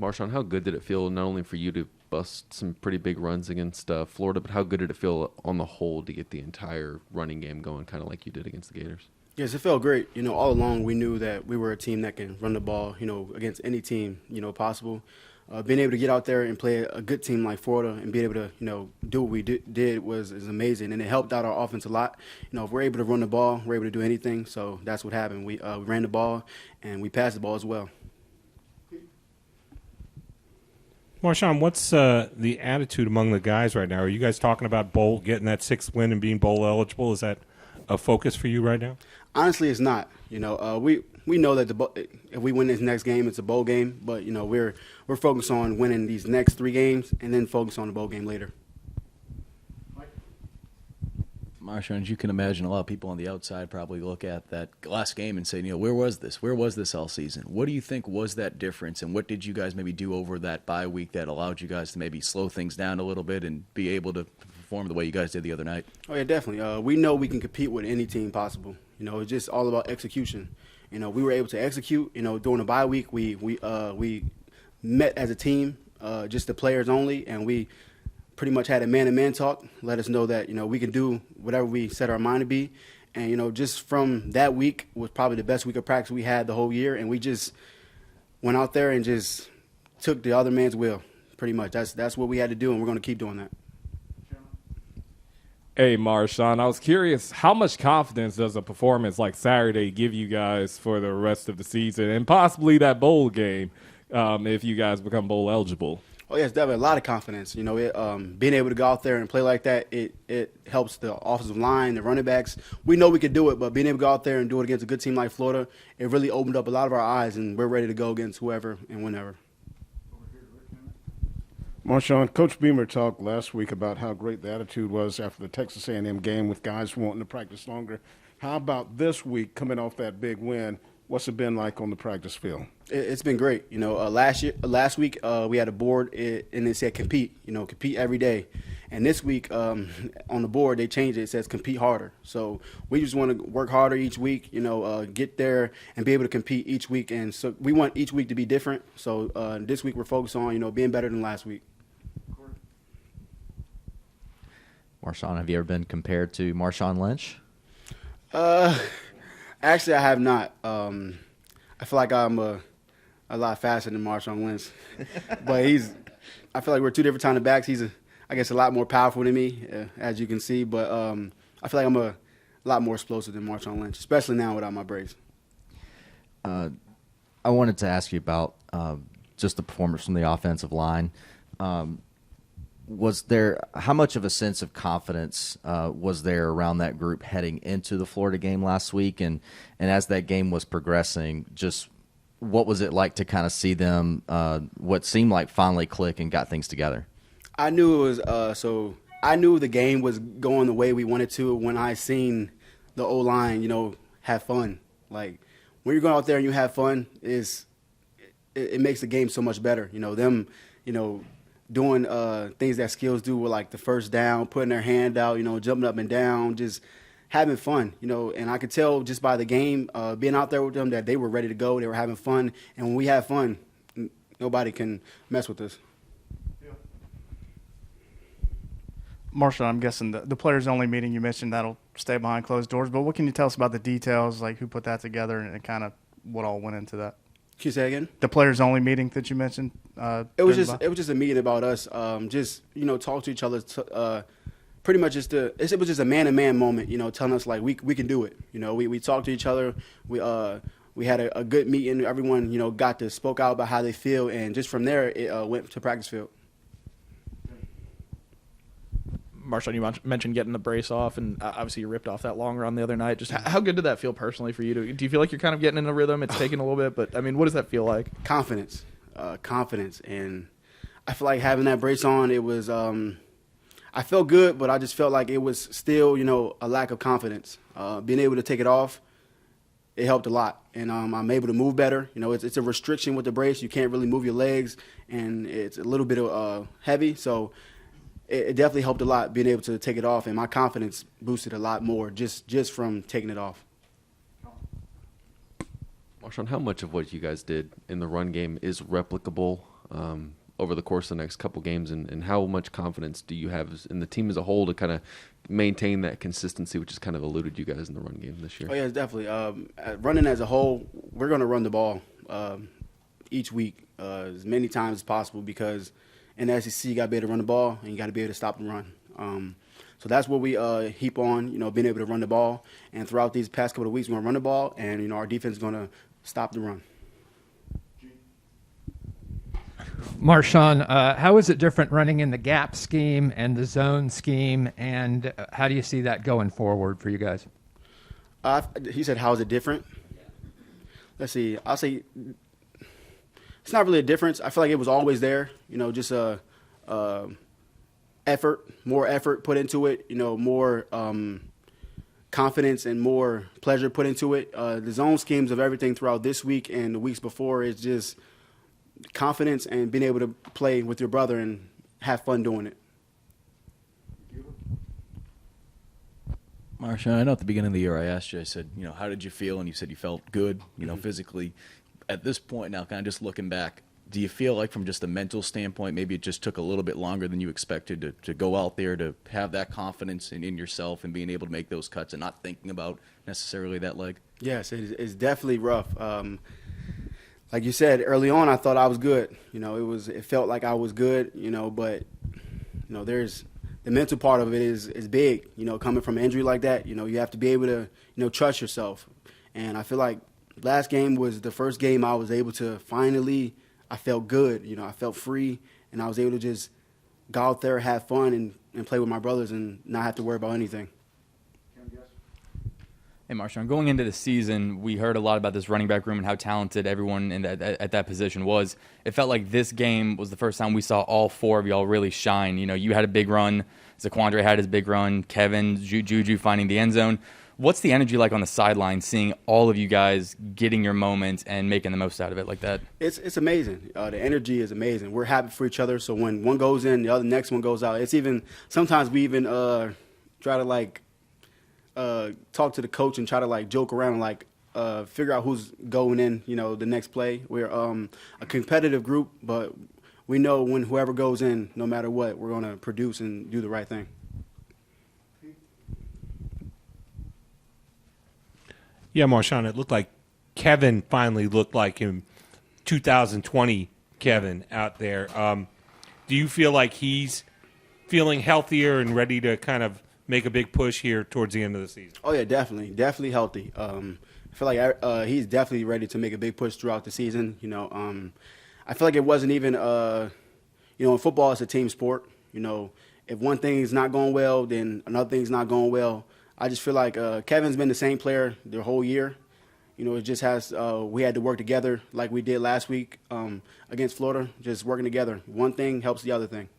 MarShawn, how good did it feel not only for you to bust some pretty big runs against Florida, but how good did it feel on the whole to get the entire running game going, kind of like you did against the Gators? Yes, it felt great. All along we knew that we were a team that can run the ball, against any team, possible. Being able to get out there and play a good team like Florida and being able to, do what we did is amazing. And it helped out our offense a lot. If we're able to run the ball, we're able to do anything. So that's what happened. We ran the ball and we passed the ball as well. MarShawn, what's the attitude among the guys right now? Are you guys talking about getting that 6th win and being bowl eligible? Is that a focus for you right now? Honestly, it's not. We know that if we win this next game, it's a bowl game. But we're focused on winning these next 3 games and then focus on the bowl game later. MarShawn, as you can imagine, a lot of people on the outside probably look at that last game and say, where was this? Where was this all season? What do you think was that difference, and what did you guys maybe do over that bye week that allowed you guys to maybe slow things down a little bit and be able to perform the way you guys did the other night? Oh, yeah, definitely. We know we can compete with any team possible. It's just all about execution. We were able to execute. During the bye week, we met as a team, just the players only, and we pretty much had a man-to-man talk, let us know that, we can do whatever we set our mind to be. And, just from that week was probably the best week of practice we had the whole year. And we just went out there and just took the other man's will, pretty much. That's what we had to do, and we're going to keep doing that. Hey, MarShawn, I was curious, how much confidence does a performance like Saturday give you guys for the rest of the season and possibly that bowl game if you guys become bowl eligible? Oh, yes, definitely a lot of confidence. Being able to go out there and play like that, it helps the offensive line, the running backs. We know we could do it, but being able to go out there and do it against a good team like Florida, it really opened up a lot of our eyes, and we're ready to go against whoever and whenever. MarShawn, Coach Beamer talked last week about how great the attitude was after the Texas A&M game with guys wanting to practice longer. How about this week coming off that big win? What's it been like on the practice field? It's been great. Last week we had a board and it said compete. Compete every day. And this week on the board they changed it. It says compete harder. So we just want to work harder each week. Get there and be able to compete each week. And so we want each week to be different. So this week we're focused on being better than last week. MarShawn, have you ever been compared to Marshawn Lynch? Actually, I have not. I feel like I'm a lot faster than Marshawn Lynch, but I feel like we're 2 different kind of backs. He's I guess a lot more powerful than me, as you can see. But I feel like I'm a lot more explosive than Marshawn Lynch, especially now without my brace. I wanted to ask you about just the performance from the offensive line. How much of a sense of confidence was there around that group heading into the Florida game last week? And as that game was progressing, just what was it like to kind of see them, what seemed like finally click and got things together? I knew it was I knew the game was going the way we wanted to when I seen the O-line, have fun. Like when you're going out there and you have fun, it makes the game so much better. Them, doing things that skills do with like the first down, putting their hand out, jumping up and down, just having fun, and I could tell just by the game, being out there with them that they were ready to go, they were having fun, and when we have fun, nobody can mess with us. MarShawn, I'm guessing the players-only meeting you mentioned, that'll stay behind closed doors, but what can you tell us about the details, like who put that together and kind of what all went into that? Can you say again? The players-only meeting that you mentioned. It was just a meeting about us. Just talk to each other. Pretty much it was just a man-to-man moment. Telling us like we can do it. We talked to each other. We had a good meeting. Everyone got to spoke out about how they feel, and just from there it went to practice field. MarShawn, you mentioned getting the brace off, and obviously you ripped off that long run the other night. Just how good did that feel personally for you? Do you feel like you're kind of getting in a rhythm? It's taking a little bit, but, what does that feel like? Confidence, and I feel like having that brace on, it was I felt good, but I just felt like it was still, a lack of confidence. Being able to take it off, it helped a lot, and I'm able to move better. It's a restriction with the brace. You can't really move your legs, and it's a little bit heavy, so it definitely helped a lot being able to take it off, and my confidence boosted a lot more just from taking it off. MarShawn, how much of what you guys did in the run game is replicable over the course of the next couple games, and how much confidence do you have in the team as a whole to kind of maintain that consistency, which has kind of eluded you guys in the run game this year? Oh, yeah, definitely. Running as a whole, we're going to run the ball each week as many times as possible because in the SEC, you got to be able to run the ball and you got to be able to stop the run. So that's what we heap on, being able to run the ball. And throughout these past couple of weeks, we're going to run the ball, and, our defense is going to stop the run. MarShawn, how is it different running in the gap scheme and the zone scheme, and how do you see that going forward for you guys? He said, how is it different? Let's see. I'll say it's not really a difference. I feel like it was always there, just more effort put into it, more confidence and more pleasure put into it. The zone schemes of everything throughout this week and the weeks before is just confidence and being able to play with your brother and have fun doing it. MarShawn, I know at the beginning of the year I asked you, I said, how did you feel? And you said you felt good, physically. At this point now, kind of just looking back, do you feel like from just a mental standpoint, maybe it just took a little bit longer than you expected to go out there, to have that confidence in yourself and being able to make those cuts and not thinking about necessarily that leg? Yes, it's definitely rough. Like you said, early on I thought I was good. It felt like I was good, but there's the mental part of it is big. Coming from an injury like that, you have to be able to trust yourself. And I feel like last game was the first game I was able to finally, I felt good. I felt free, and I was able to just go out there, have fun, and play with my brothers and not have to worry about anything. Hey, MarShawn, going into the season, we heard a lot about this running back room and how talented everyone at that position was. It felt like this game was the first time we saw all four of y'all really shine. You had a big run. Zaquandre had his big run. Kevin, Juju finding the end zone. What's the energy like on the sideline, seeing all of you guys getting your moment and making the most out of it like that? It's amazing. The energy is amazing. We're happy for each other. So when one goes in, the next one goes out. It's even sometimes we even try to talk to the coach and try to joke around and figure out who's going in. The next play. We're a competitive group, but we know when whoever goes in, no matter what, we're going to produce and do the right thing. Yeah, MarShawn, it looked like Kevin finally looked like him, 2020 Kevin out there. Do you feel like he's feeling healthier and ready to kind of make a big push here towards the end of the season? Oh, yeah, definitely healthy. I feel like he's definitely ready to make a big push throughout the season. I feel like it wasn't even, in football, it's a team sport. If one thing is not going well, then another thing's not going well. I just feel like Kevin's been the same player the whole year. It just has we had to work together like we did last week against Florida, just working together. One thing helps the other thing.